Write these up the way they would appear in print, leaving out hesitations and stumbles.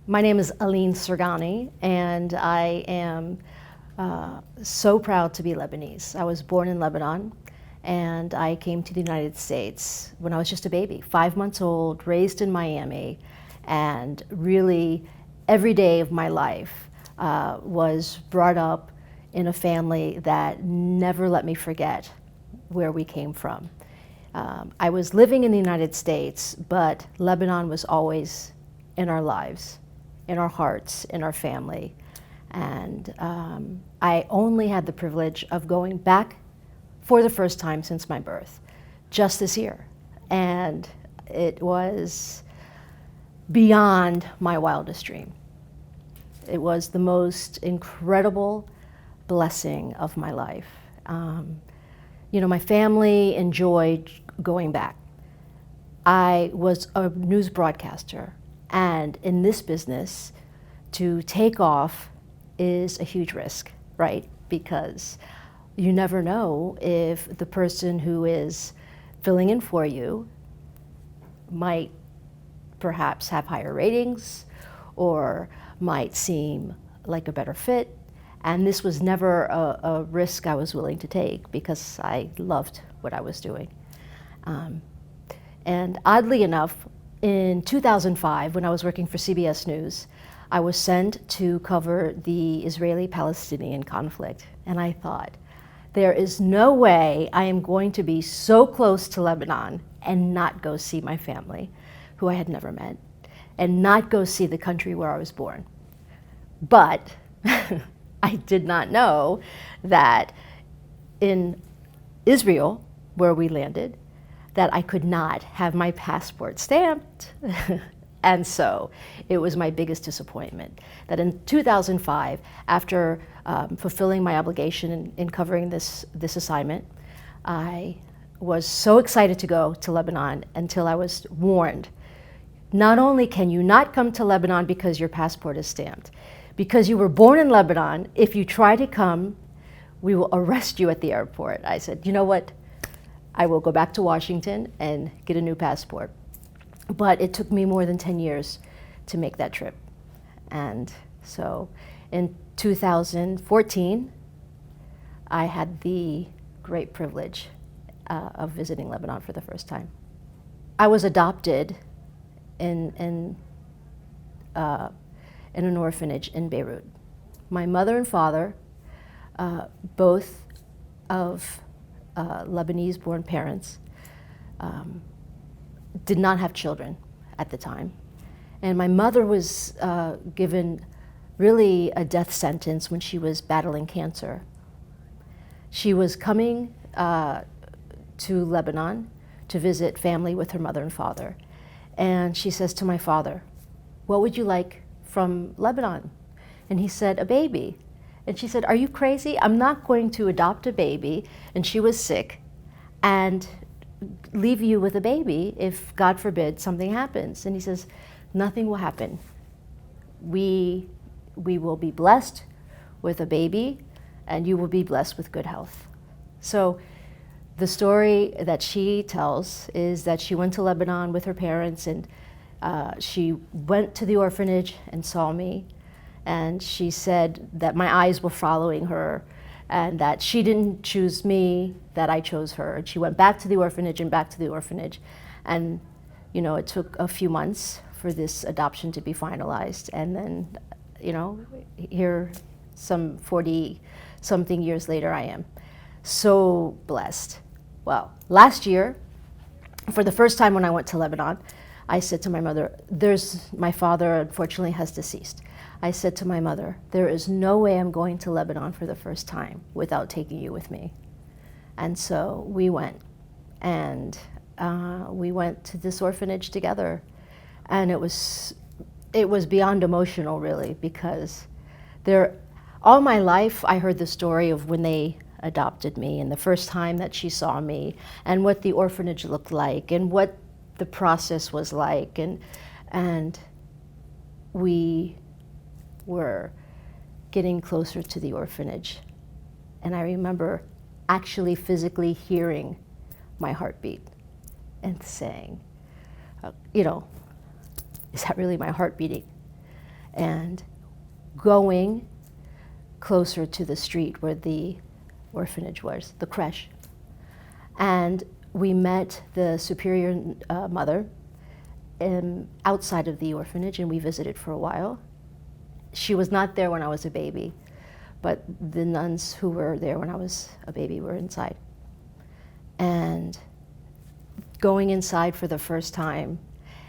My name is Aleen Sirgany, and I am so proud to be Lebanese. I was born in Lebanon, and I came to the United States when I was just a baby, 5 months old, raised in Miami, and really every day of my life was brought up in a family that never let me forget where we came from. I was living in the United States, but Lebanon was always in our lives, in our hearts, in our family. And I only had the privilege of going back for the first time since my birth, just this year. And it was beyond my wildest dream. It was the most incredible blessing of my life. My family enjoyed going back. I was a news broadcaster, and in this business, to take off is a huge risk, right? Because you never know if the person who is filling in for you might perhaps have higher ratings or might seem like a better fit. And this was never a risk I was willing to take because I loved what I was doing. And oddly enough, in 2005, when I was working for CBS News, I was sent to cover the Israeli-Palestinian conflict. And I thought, there is no way I am going to be so close to Lebanon and not go see my family, who I had never met, and not go see the country where I was born. But I did not know that in Israel, where we landed, that I could not have my passport stamped. And so it was my biggest disappointment that in 2005, after fulfilling my obligation in covering this assignment, I was so excited to go to Lebanon until I was warned, not only can you not come to Lebanon because your passport is stamped, because you were born in Lebanon, if you try to come, we will arrest you at the airport. I said, you know what? I will go back to Washington and get a new passport. But it took me more than 10 years to make that trip. And so in 2014, I had the great privilege of visiting Lebanon for the first time. I was adopted in an orphanage in Beirut. My mother and father, both of Lebanese-born parents, did not have children at the time. And my mother was given really a death sentence when she was battling cancer. She was coming to Lebanon to visit family with her mother and father. And she says to my father, "What would you like from Lebanon?" And he said, "A baby." And she said, "Are you crazy? I'm not going to adopt a baby," and she was sick, and leave you with a baby if, God forbid, something happens. And he says, "Nothing will happen. We will be blessed with a baby, and you will be blessed with good health." So the story that she tells is that she went to Lebanon with her parents, and she went to the orphanage and saw me. And she said that my eyes were following her and that she didn't choose me, that I chose her. And she went back to the orphanage and back to the orphanage. And, it took a few months for this adoption to be finalized. And then, here some 40-something years later, I am so blessed. Well, last year, for the first time when I went to Lebanon, I said to my mother, my father unfortunately has deceased. I said to my mother, there is no way I'm going to Lebanon for the first time without taking you with me. And so we went, and we went to this orphanage together. And it was beyond emotional, really, because all my life I heard the story of when they adopted me and the first time that she saw me and what the orphanage looked like and what the process was like, and we were getting closer to the orphanage. And I remember actually physically hearing my heartbeat and saying, is that really my heart beating? and going closer to the street where the orphanage was, the creche. And we met the superior mother outside of the orphanage, and we visited for a while. She was not there when I was a baby, but the nuns who were there when I was a baby were inside. And going inside for the first time,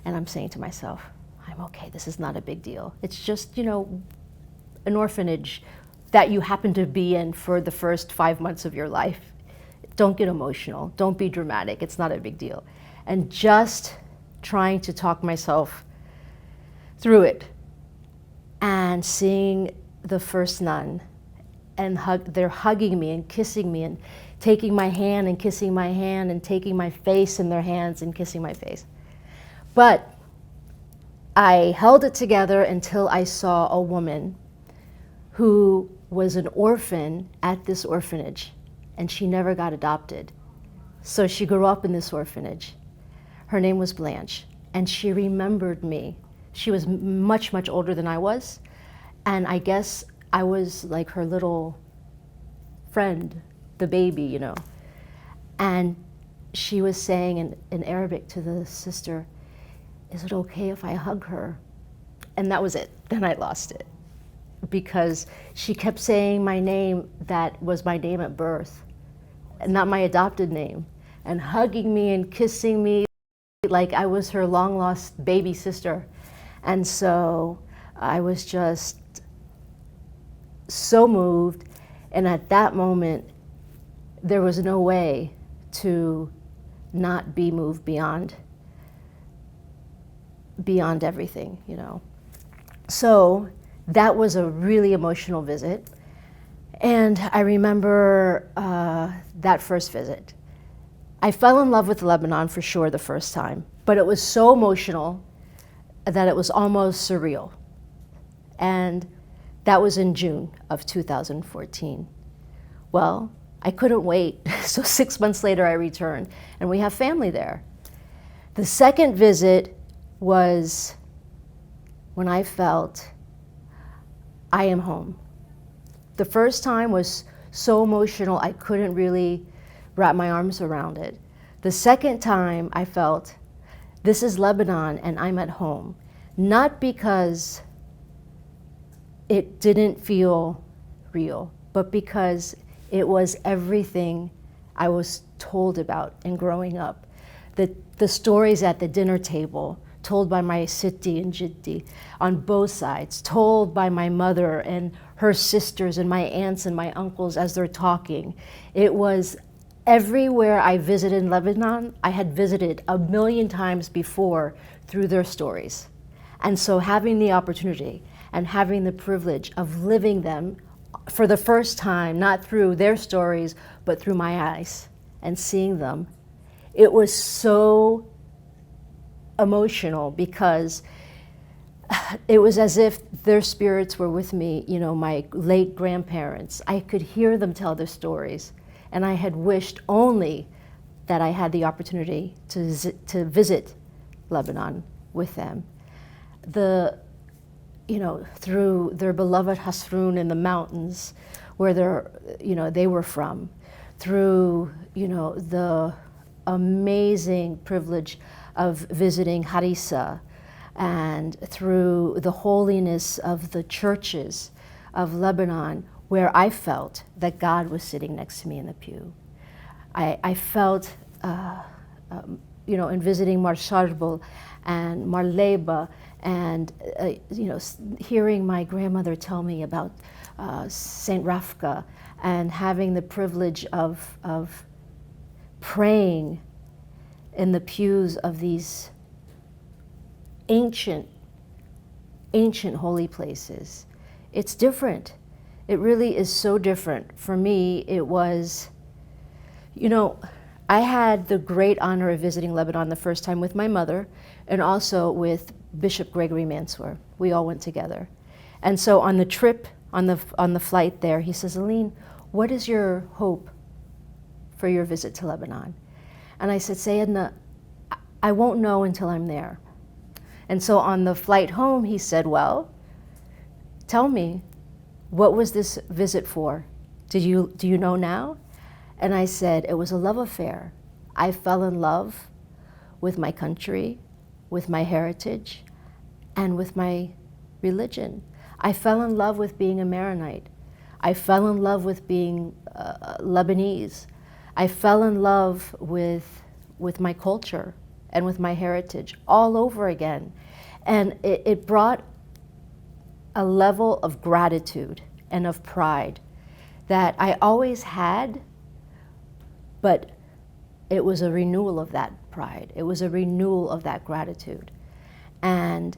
and I'm saying to myself, I'm okay, this is not a big deal. It's just, an orphanage that you happen to be in for the first 5 months of your life. Don't get emotional, don't be dramatic, it's not a big deal. And just trying to talk myself through it, and seeing the first nun, and they're hugging me and kissing me and taking my hand and kissing my hand and taking my face in their hands and kissing my face. But I held it together until I saw a woman who was an orphan at this orphanage, and she never got adopted. So she grew up in this orphanage. Her name was Blanche, and she remembered me. She was much, much older than I was, and I guess I was like her little friend, the baby, And she was saying in Arabic to the sister, "Is it okay if I hug her?" And that was it. Then I lost it, because she kept saying my name that was my name at birth, and not my adopted name, and hugging me and kissing me like I was her long-lost baby sister. And so I was just so moved, and at that moment, there was no way to not be moved beyond everything, So that was a really emotional visit. And I remember that first visit. I fell in love with Lebanon for sure the first time, but it was so emotional that it was almost surreal. And that was in June of 2014. Well, I couldn't wait, so 6 months later I returned, and we have family there. The second visit was when I felt I am home. The first time was so emotional I couldn't really wrap my arms around it. The second time I felt this is Lebanon and I'm at home, not because it didn't feel real, but because it was everything I was told about in growing up. The stories at the dinner table, told by my sitti and jiddi on both sides, told by my mother and her sisters and my aunts and my uncles as they're talking. It was everywhere I visited in Lebanon, I had visited 1,000,000 times before through their stories. And so having the opportunity and having the privilege of living them for the first time, not through their stories, but through my eyes and seeing them, it was so emotional, because it was as if their spirits were with me, my late grandparents. I could hear them tell their stories, and I had wished only that I had the opportunity to visit Lebanon with them. Through their beloved Hasrun in the mountains where they were from, through, the amazing privilege of visiting Harissa, and through the holiness of the churches of Lebanon, where I felt that God was sitting next to me in the pew. I felt, in visiting Mar Sharbel and Mar Leba, and hearing my grandmother tell me about Saint Rafka, and having the privilege of praying in the pews of these ancient holy places. It's different. It really is so different. For me, it was, I had the great honor of visiting Lebanon the first time with my mother, and also with Bishop Gregory Mansour. We all went together. And so on the trip, on the flight there, he says, "Aleen, what is your hope for your visit to Lebanon?" And I said, "Sayyidina, I won't know until I'm there." And so on the flight home, he said, "Well, tell me, what was this visit for? Do you know now? And I said, it was a love affair. I fell in love with my country, with my heritage, and with my religion. I fell in love with being a Maronite. I fell in love with being Lebanese. I fell in love with my culture and with my heritage all over again. And it brought a level of gratitude and of pride that I always had, but it was a renewal of that pride. It was a renewal of that gratitude. And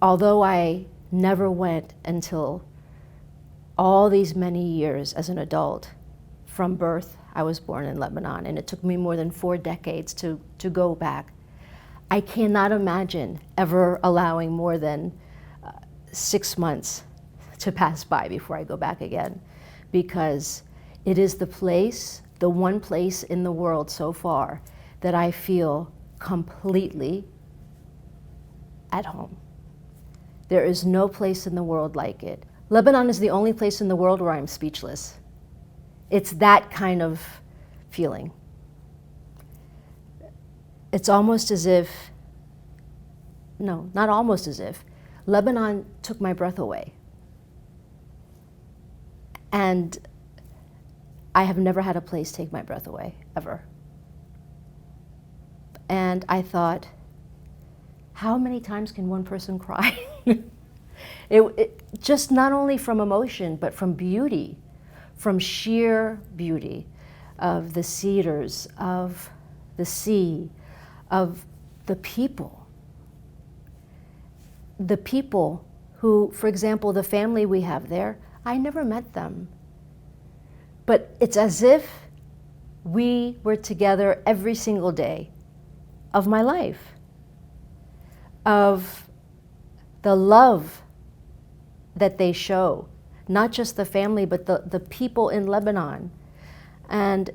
although I never went until all these many years as an adult, from birth, I was born in Lebanon, and it took me more than 4 decades to go back. I cannot imagine ever allowing more than 6 months to pass by before I go back again, because it is the place, the one place in the world so far that I feel completely at home. There is no place in the world like it. Lebanon is the only place in the world where I'm speechless. It's that kind of feeling. It's almost as if, no, not almost as if, Lebanon took my breath away. And I have never had a place take my breath away, ever. And I thought, how many times can one person cry? It just not only from emotion, but from beauty, from sheer beauty of the cedars, of the sea, of the people. The people who, for example, the family we have there, I never met them. But it's as if we were together every single day of my life, of the love that they show, not just the family, but the people in Lebanon. And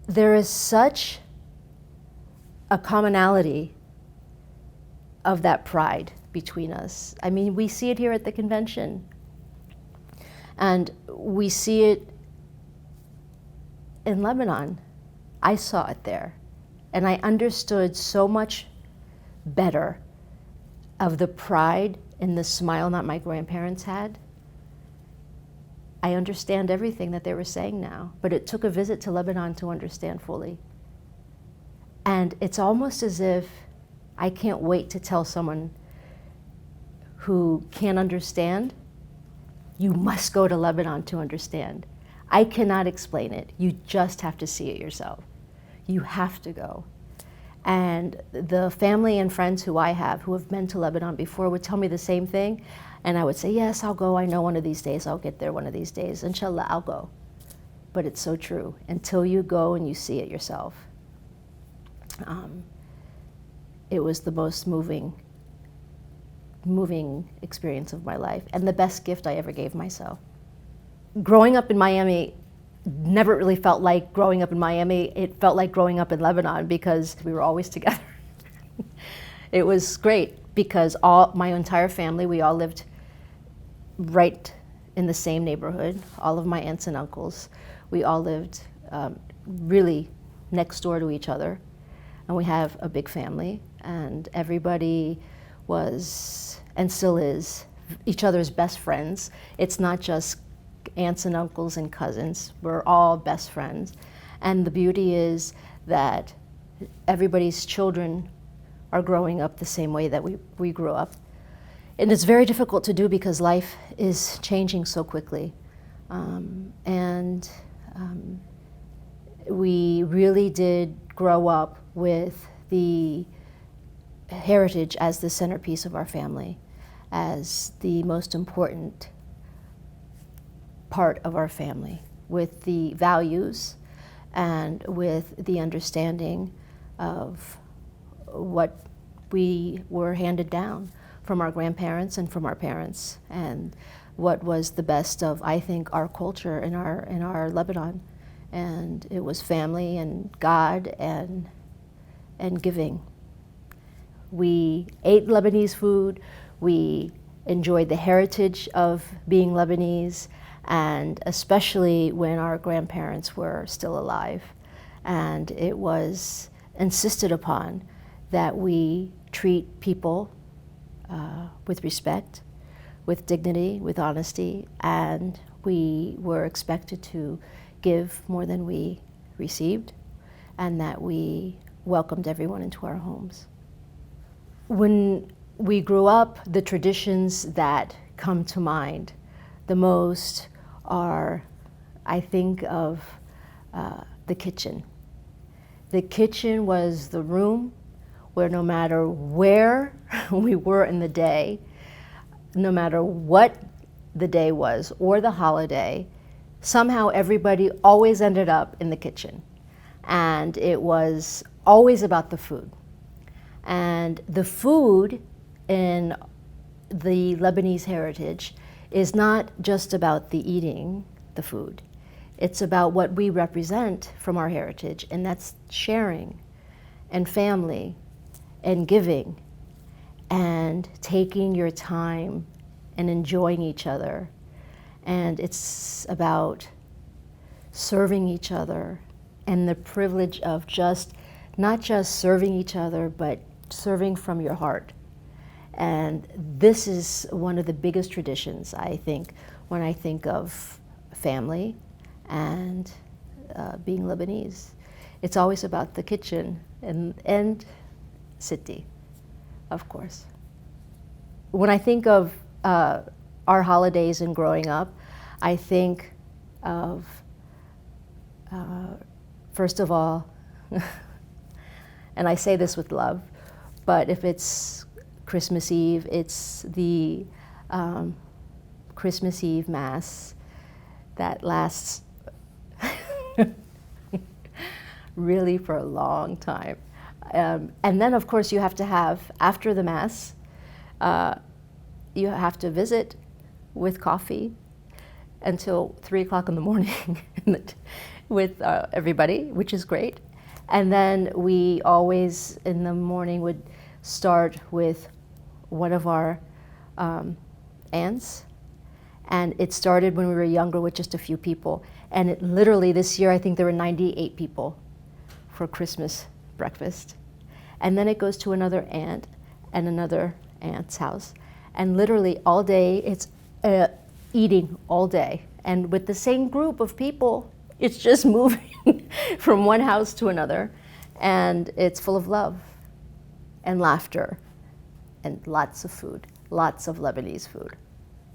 there is such a commonality of that pride between us. I mean, we see it here at the convention, and we see it in Lebanon. I saw it there, and I understood so much better of the pride and the smile that my grandparents had. I understand everything that they were saying now, but it took a visit to Lebanon to understand fully. And it's almost as if I can't wait to tell someone who can't understand, you must go to Lebanon to understand. I cannot explain it. You just have to see it yourself. You have to go. And the family and friends who I have who have been to Lebanon before would tell me the same thing. And I would say, yes, I'll go. I know one of these days I'll get there one of these days. Inshallah, I'll go. But it's so true. Until you go and you see it yourself. It was the most moving experience of my life, and the best gift I ever gave myself. Growing up in Miami never really felt like growing up in Miami. It felt like growing up in Lebanon because we were always together. It was great because my entire family, we all lived right in the same neighborhood. All of my aunts and uncles, we all lived really next door to each other. And we have a big family, and everybody was, and still is, each other's best friends. It's not just aunts and uncles and cousins. We're all best friends. And the beauty is that everybody's children are growing up the same way that we grew up. And it's very difficult to do because life is changing so quickly. We really did grow up with the heritage as the centerpiece of our family, as the most important part of our family, with the values and with the understanding of what we were handed down from our grandparents and from our parents, and what was the best of, I think, our culture in our Lebanon. And it was family and God and giving. We ate Lebanese food. We enjoyed the heritage of being Lebanese, and especially when our grandparents were still alive. And it was insisted upon that we treat people with respect, with dignity, with honesty, and we were expected to give more than we received, and that we welcomed everyone into our homes. When we grew up, the traditions that come to mind the most are, I think of the kitchen. The kitchen was the room where no matter where we were in the day, no matter what the day was or the holiday, somehow everybody always ended up in the kitchen. And it was always about the food. And the food in the Lebanese heritage is not just about the eating the food. It's about what we represent from our heritage, and that's sharing and family and giving and taking your time and enjoying each other. And it's about serving each other and the privilege of not just serving each other, but serving from your heart. And this is one of the biggest traditions, I think, when I think of family and being Lebanese. It's always about the kitchen and city, of course. When I think of our holidays and growing up, I think of, first of all, and I say this with love, but if it's Christmas Eve, it's the Christmas Eve Mass that lasts really for a long time. And then, of course, you have to have, after the Mass, you have to visit with coffee until 3 o'clock in the morning with everybody, which is great. And then we always, in the morning, would start with one of our aunts. And it started when we were younger with just a few people. And it literally, this year, I think there were 98 people for Christmas breakfast. And then it goes to another aunt and another aunt's house. And literally all day, it's eating all day. And with the same group of people, it's just moving from one house to another. And it's full of love and laughter and lots of food, lots of Lebanese food.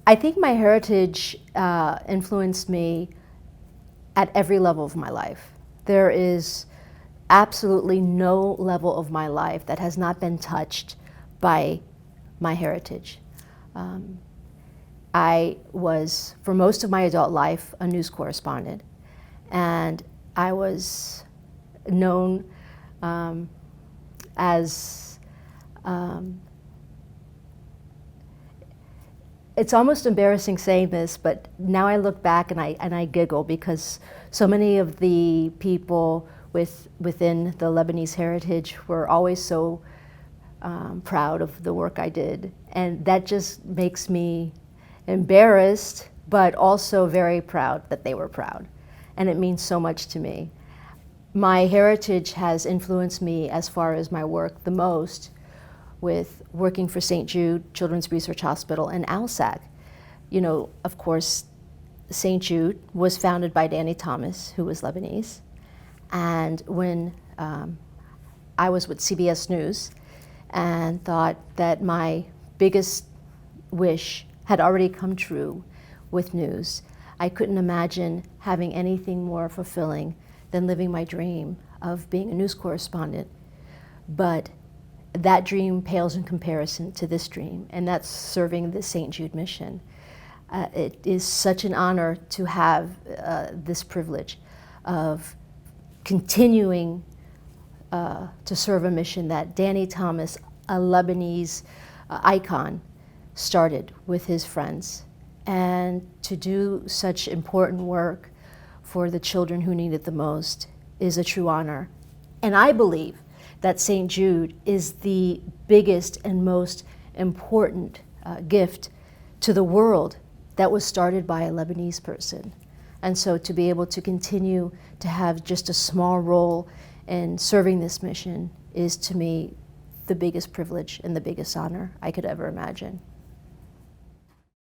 I think my heritage influenced me at every level of my life. There is absolutely no level of my life that has not been touched by my heritage. I was, for most of my adult life, a news correspondent. And I was known as, it's almost embarrassing saying this, but now I look back and I giggle, because so many of the people within the Lebanese heritage were always so proud of the work I did. And that just makes me embarrassed, but also very proud that they were proud. And it means so much to me. My heritage has influenced me as far as my work the most with working for St. Jude Children's Research Hospital and ALSAC. You know, of course, St. Jude was founded by Danny Thomas, who was Lebanese. And when I was with CBS News and thought that my biggest wish had already come true with news, I couldn't imagine having anything more fulfilling than living my dream of being a news correspondent. But that dream pales in comparison to this dream, and that's serving the St. Jude mission. It is such an honor to have this privilege of continuing to serve a mission that Danny Thomas, a Lebanese icon, started with his friends, and to do such important work for the children who need it the most is a true honor. And I believe that St. Jude is the biggest and most important gift to the world that was started by a Lebanese person. And so to be able to continue to have just a small role in serving this mission is, to me, the biggest privilege and the biggest honor I could ever imagine.